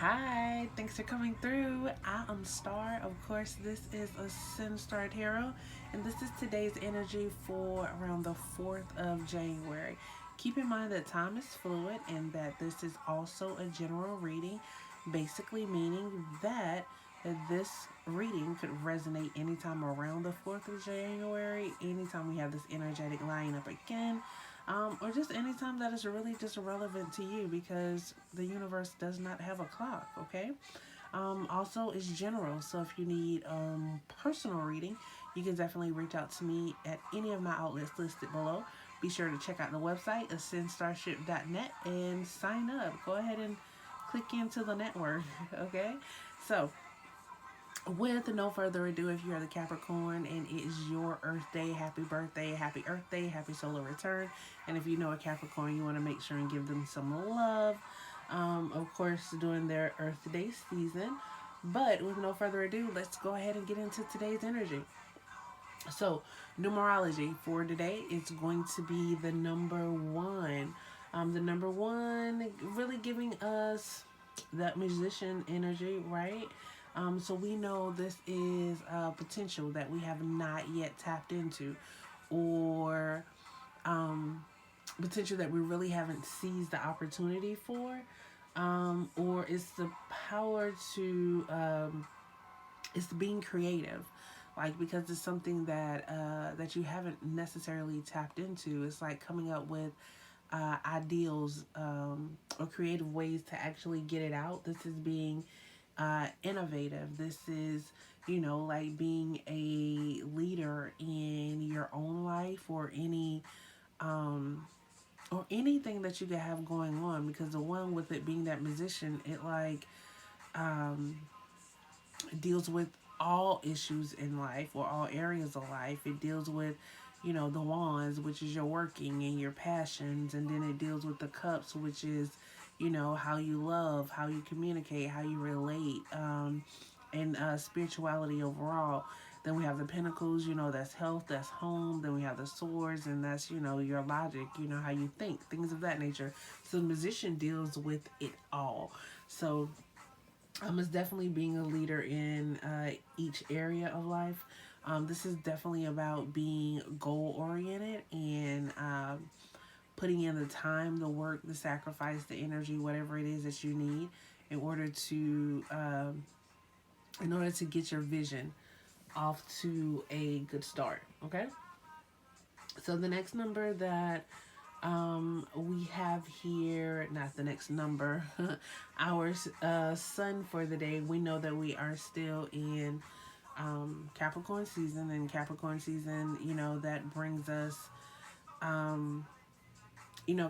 Hi, thanks for coming through. I am Star. Of course, this is ascendstar Tarot, and this is today's energy for around the 4th of January. Keep in mind that time is fluid and that this is also a general reading, basically meaning that this reading could resonate anytime around the 4th of January, anytime we have this energetic line up again, or just anytime that is really just relevant to you because the universe does not have a clock, okay? Also, it's general, so if you need personal reading, you can definitely reach out to me at any of my outlets listed below. Be sure to check out the website, ascendstarship.net, and sign up. Go ahead and click into the network, okay? So, with no further ado, if you are the Capricorn and it is your Earth Day, happy birthday, happy Earth Day, happy solar return. And if you know a Capricorn, you want to make sure and give them some love, of course, during their Earth Day season. But with no further ado, let's go ahead and get into today's energy. So, numerology for today is going to be the number one. The number one really giving us that musician energy, right? So we know this is a potential that we have not yet tapped into, or potential that we really haven't seized the opportunity for, or it's the power to, it's being creative, like because it's something that that you haven't necessarily tapped into. It's like coming up with ideals, or creative ways to actually get it out. This is being innovative. This is, like being a leader in your own life, or anything that you could have going on. Because the one with it being that musician, it like um, deals with all issues in life or all areas of life. It deals with, the wands, which is your working and your passions, and then it deals with the cups, which is, how you love, how you communicate, how you relate, and spirituality overall. Then we have the pentacles, that's health, that's home. Then we have the swords, and that's, your logic, how you think, things of that nature. So the musician deals with it all. So it's definitely being a leader in each area of life. This is definitely about being goal oriented and putting in the time, the work, the sacrifice, the energy, whatever it is that you need in order to get your vision off to a good start. Okay. So the next number that we have here, not the next number, our sun for the day. We know that we are still in Capricorn season, and Capricorn season, that brings us,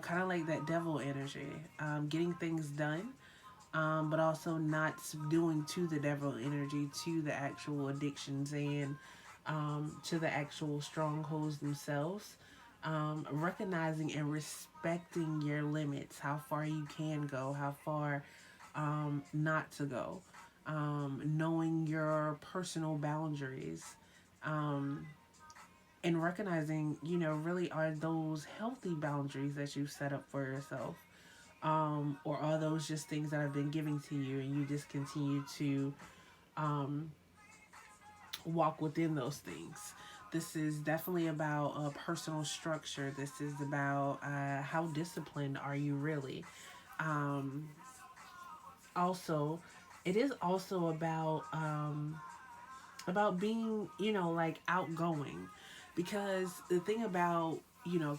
kind of like that devil energy, getting things done, but also not doing to the devil energy, to the actual addictions and to the actual strongholds themselves. Recognizing and respecting your limits, how far you can go, how far not to go, knowing your personal boundaries, um, and recognizing, really are those healthy boundaries that you've set up for yourself, or are those just things that have been given to you and you just continue to um, walk within those things. This is definitely about personal structure. This is about how disciplined are you really. Um, Also, it is also about being, like outgoing, because the thing about,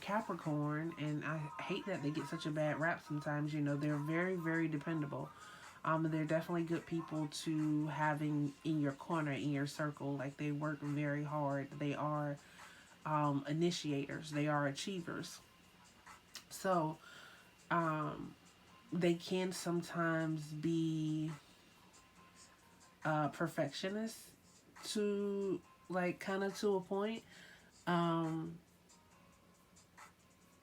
Capricorn, and I hate that they get such a bad rap sometimes. They're very, very dependable. They're definitely good people to having in your corner, in your circle. Like, they work very hard. They are initiators. They are achievers. So they can sometimes be perfectionists to, like, kind of to a point. Um,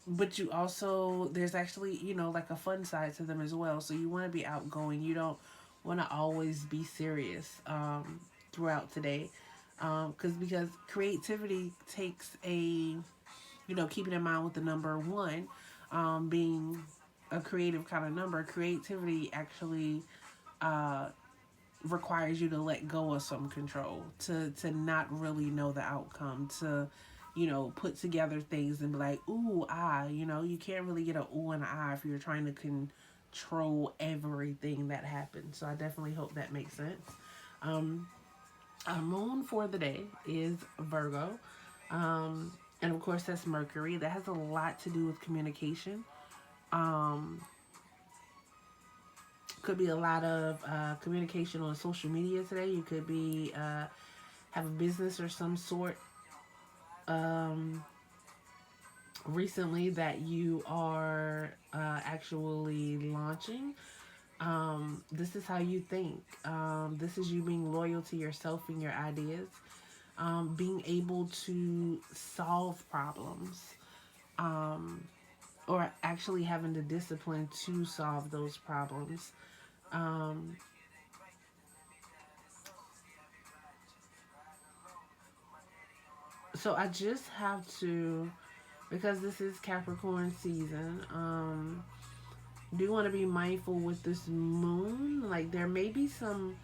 but you also, there's actually, like a fun side to them as well. So you want to be outgoing. You don't want to always be serious throughout today. Because creativity takes a, keeping in mind with the number one being a creative kind of number, creativity actually uh, requires you to let go of some control, to not really know the outcome, to put together things and be like, ooh, you can't really get a ooh and a ah if you're trying to control everything that happens. So I definitely hope that makes sense. um our moon for the day is Virgo. And of course that's Mercury. That has a lot to do with communication. um could be a lot of communication on social media today. You could be have a business or some sort um, recently that you are actually launching. This is how you think. This is you being loyal to yourself and your ideas. Being able to solve problems. Um, or actually having the discipline to solve those problems. Um, so I just have to, because this is Capricorn season, do you want to be mindful with this moon? Like there may be some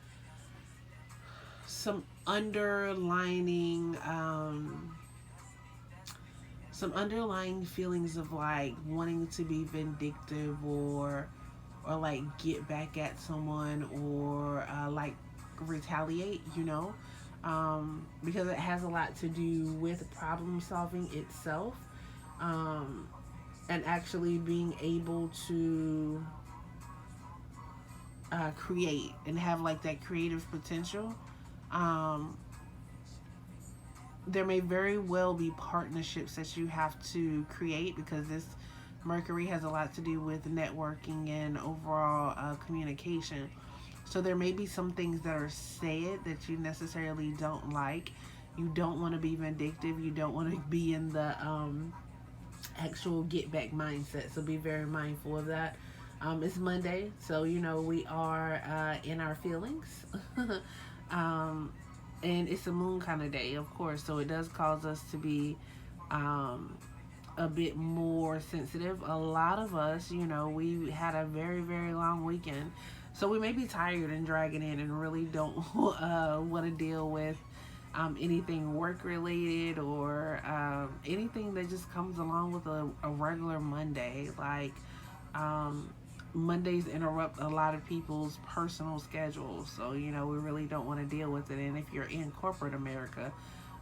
underlining some underlying feelings of like wanting to be vindictive, or like get back at someone, or like retaliate, because it has a lot to do with problem solving itself. um, and actually being able to create and have like that creative potential. um, there may very well be partnerships that you have to create, because this Mercury has a lot to do with networking and overall communication. So there may be some things that are said that you necessarily don't like. You don't want to be vindictive. You don't want to be in the actual get back mindset. So be very mindful of that. It's Monday, so we are in our feelings. um, and it's a moon kind of day, of course, so it does cause us to be um, a bit more sensitive. A lot of us, we had a very, very long weekend, so we may be tired and dragging in and really don't want to deal with anything work related, or anything that just comes along with a regular Monday. Like um, Mondays interrupt a lot of people's personal schedules, so we really don't want to deal with it. And if you're in corporate America,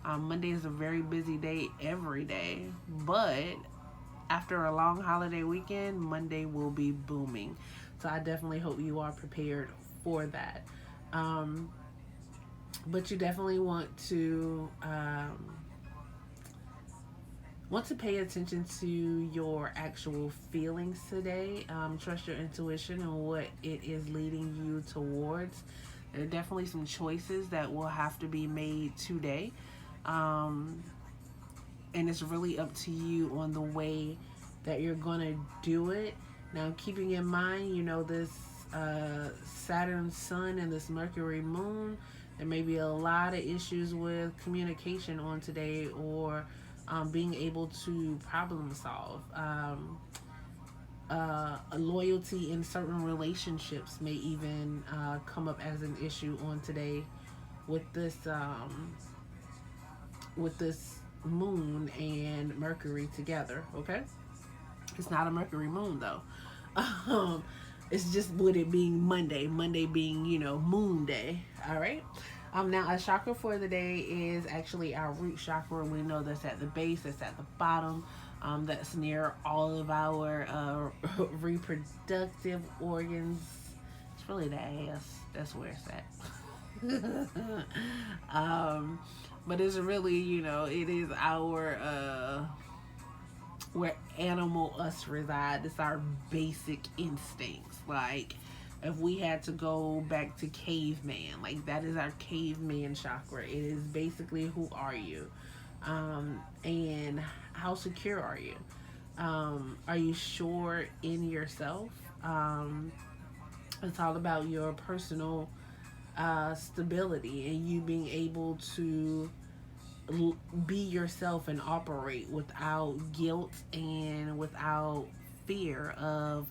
Monday is a very busy day every day, but after a long holiday weekend, Monday will be booming. So I definitely hope you are prepared for that. Um, but you definitely want to pay attention to your actual feelings today. Trust your intuition and what it is leading you towards. There are definitely some choices that will have to be made today. Um, and it's really up to you on the way that you're going to do it. Now, keeping in mind, this Saturn sun and this Mercury moon, there may be a lot of issues with communication on today, or being able to problem solve. Loyalty in certain relationships may even come up as an issue on today with this moon and Mercury together. Okay, it's not a Mercury moon though. It's just with it being Monday, Monday being Moon Day. All right. Now a chakra for the day is actually our root chakra. We know that's at the base, that's at the bottom. That's near all of our reproductive organs. It's really the ass. That's where it's at. But it's really, it is our where animal us reside. It's our basic instincts. Like if we had to go back to caveman, like that is our caveman chakra. It is basically who are you, and how secure are you? Are you sure in yourself? It's all about your personal stability and you being able to be yourself and operate without guilt and without fear of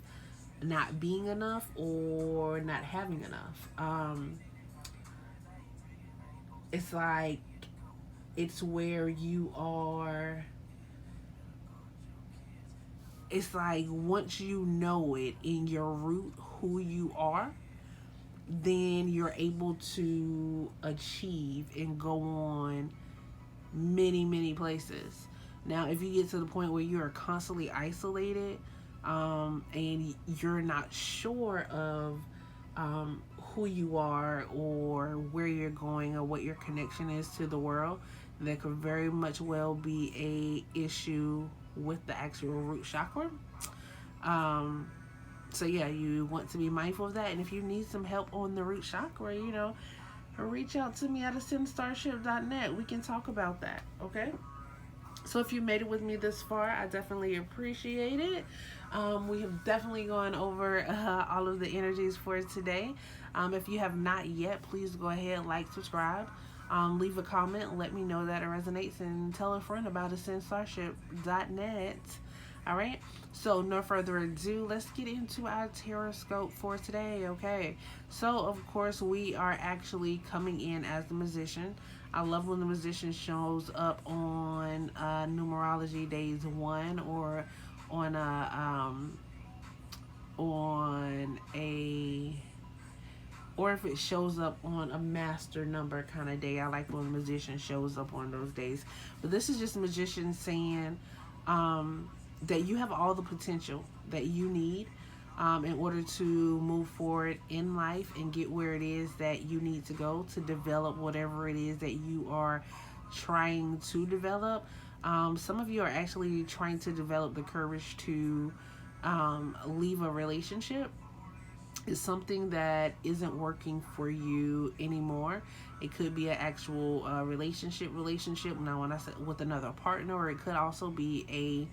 not being enough or not having enough. It's like it's where you are. It's like once you know it in your root who you are, then you're able to achieve and go on many places. Now if you get to the point where you are constantly isolated, and you're not sure of who you are or where you're going or what your connection is to the world, that could very much well be a issue with the actual root chakra. um, so yeah, you want to be mindful of that. And if you need some help on the root chakra, reach out to me at ascendstarship.net. We can talk about that. Okay. So if you made it with me this far, I definitely appreciate it. We have definitely gone over all of the energies for today. If you have not yet, please go ahead, like, subscribe, leave a comment, let me know that it resonates, and tell a friend about ascendstarship.net. All right. So no further ado, let's get into our Tarotscope for today. Okay. So of course we are actually coming in as the Magician. I love when the Magician shows up on numerology days one, or on on a or if it shows up on a master number kind of day. I like when the Magician shows up on those days. But this is just Magician saying that you have all the potential that you need in order to move forward in life and get where it is that you need to go to develop whatever it is that you are trying to develop. Some of you are actually trying to develop the courage to leave a relationship. Is something that isn't working for you anymore. It could be an actual relationship. Now, when I said with another partner, or it could also be a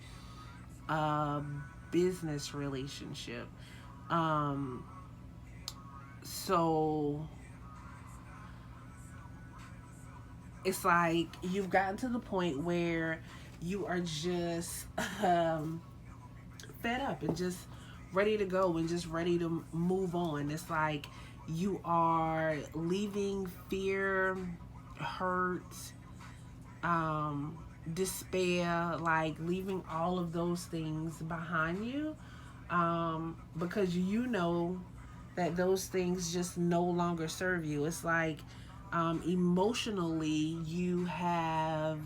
business relationship. Um, so it's like you've gotten to the point where you are just fed up and just ready to go and just ready to move on. It's like you are leaving fear, hurt, um, despair, like leaving all of those things behind you, because you know that those things just no longer serve you. It's like emotionally you have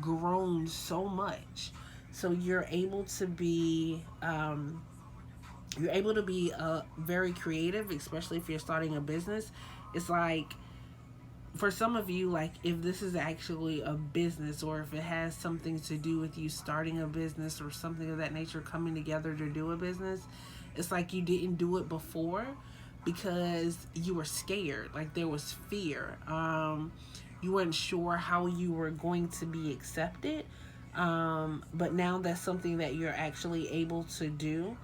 grown so much, so you're able to be very creative, especially if you're starting a business. It's like for some of you, like if this is actually a business, or if it has something to do with you starting a business or something of that nature, coming together to do a business, it's like you didn't do it before because you were scared. Like there was fear. You weren't sure how you were going to be accepted. But now that's something that you're actually able to do.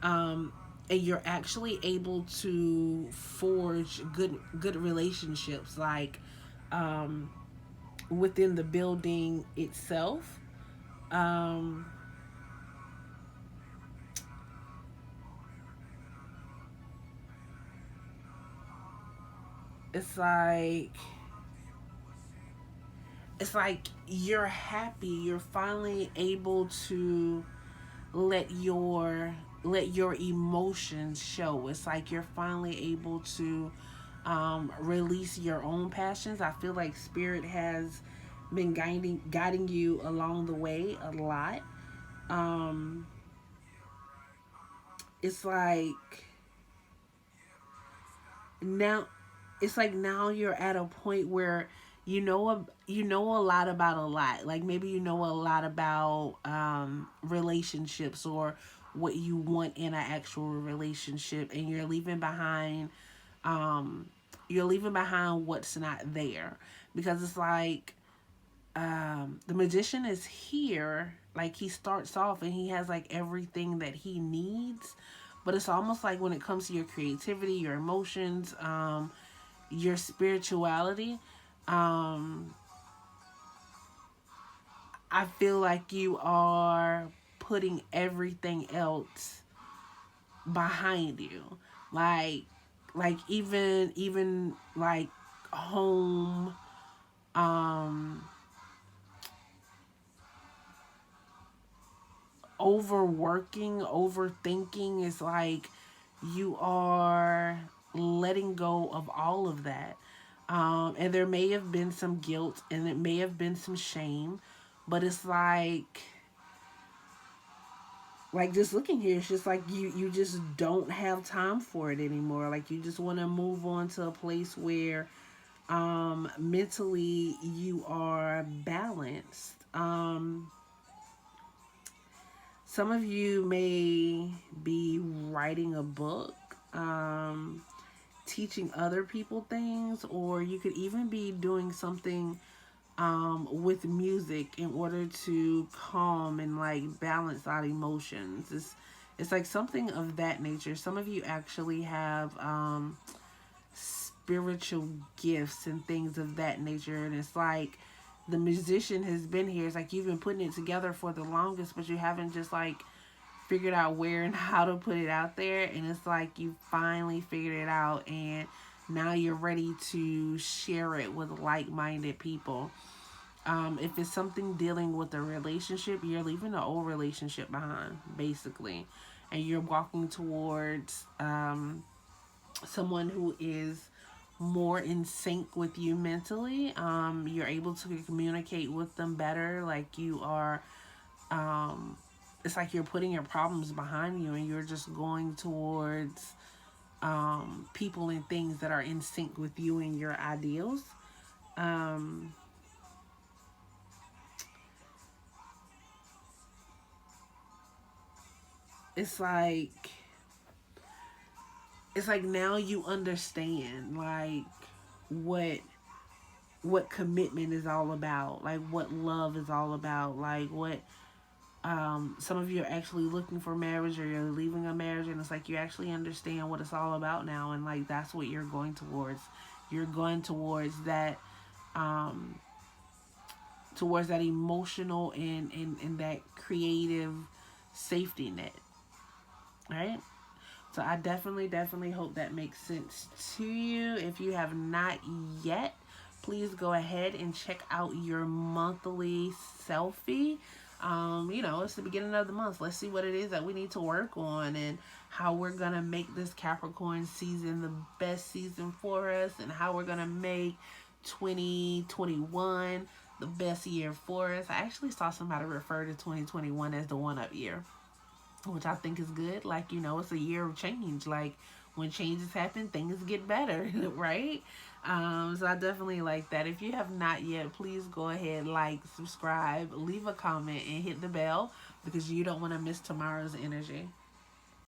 And you're actually able to forge good relationships, like within the building itself. um, it's like you're happy, you're finally able to let your emotions show. It's like you're finally able to release your own passions. I feel like spirit has been guiding you along the way a lot. um it's like now now you're at a point where you know a lot about a lot. Like maybe you know a lot about relationships, or what you want in an actual relationship, and um you're leaving behind what's not there. Because it's like the Magician is here. Like he starts off and he has like everything that he needs, but it's almost like when it comes to your creativity, your emotions, your spirituality, um I feel like you are putting everything else behind you. Like even like home, um overworking, overthinking is like you are letting go of all of that. And there may have been some guilt and it may have been some shame, but it's like just looking here, it's just like you just don't have time for it anymore. Like you just want to move on to a place where mentally you are balanced. Some of you may be writing a book, teaching other people things, or you could even be doing something with music in order to calm and like balance out emotions. It's like something of that nature. Some of you actually have spiritual gifts and things of that nature, and it's like the musician has been here. It's like you've been putting it together for the longest, but you haven't just like figured out where and how to put it out there, and it's like you finally figured it out, and now you're ready to share it with like-minded people. If it's something dealing with a relationship, you're leaving the old relationship behind, basically, and you're walking towards someone who is more in sync with you mentally. You're able to communicate with them better. Like you are, it's like you're putting your problems behind you and you're just going towards people and things that are in sync with you and your ideals. Um, it's like it's like now you understand like what what commitment is all about, like what love is all about, like what some of you are actually looking for marriage or you're leaving a marriage, and it's like you actually understand what it's all about now, and like that's what you're going towards. You're going um towards that emotional and that creative safety net, right? So I definitely hope that makes sense to you. If you have not yet, please go ahead and check out your monthly selfie. It's the beginning of the month. Let's see what it is that we need to work on and how we're going to make this Capricorn season the best season for us, and how we're going to make 2021 the best year for us. I actually saw somebody refer to 2021 as the one-up year, which I think is good. Like, it's a year of change. Like, when changes happen, things get better, right? So I definitely like that. If you have not yet, please go ahead, like, subscribe, leave a comment, and hit the bell because you don't want to miss tomorrow's energy.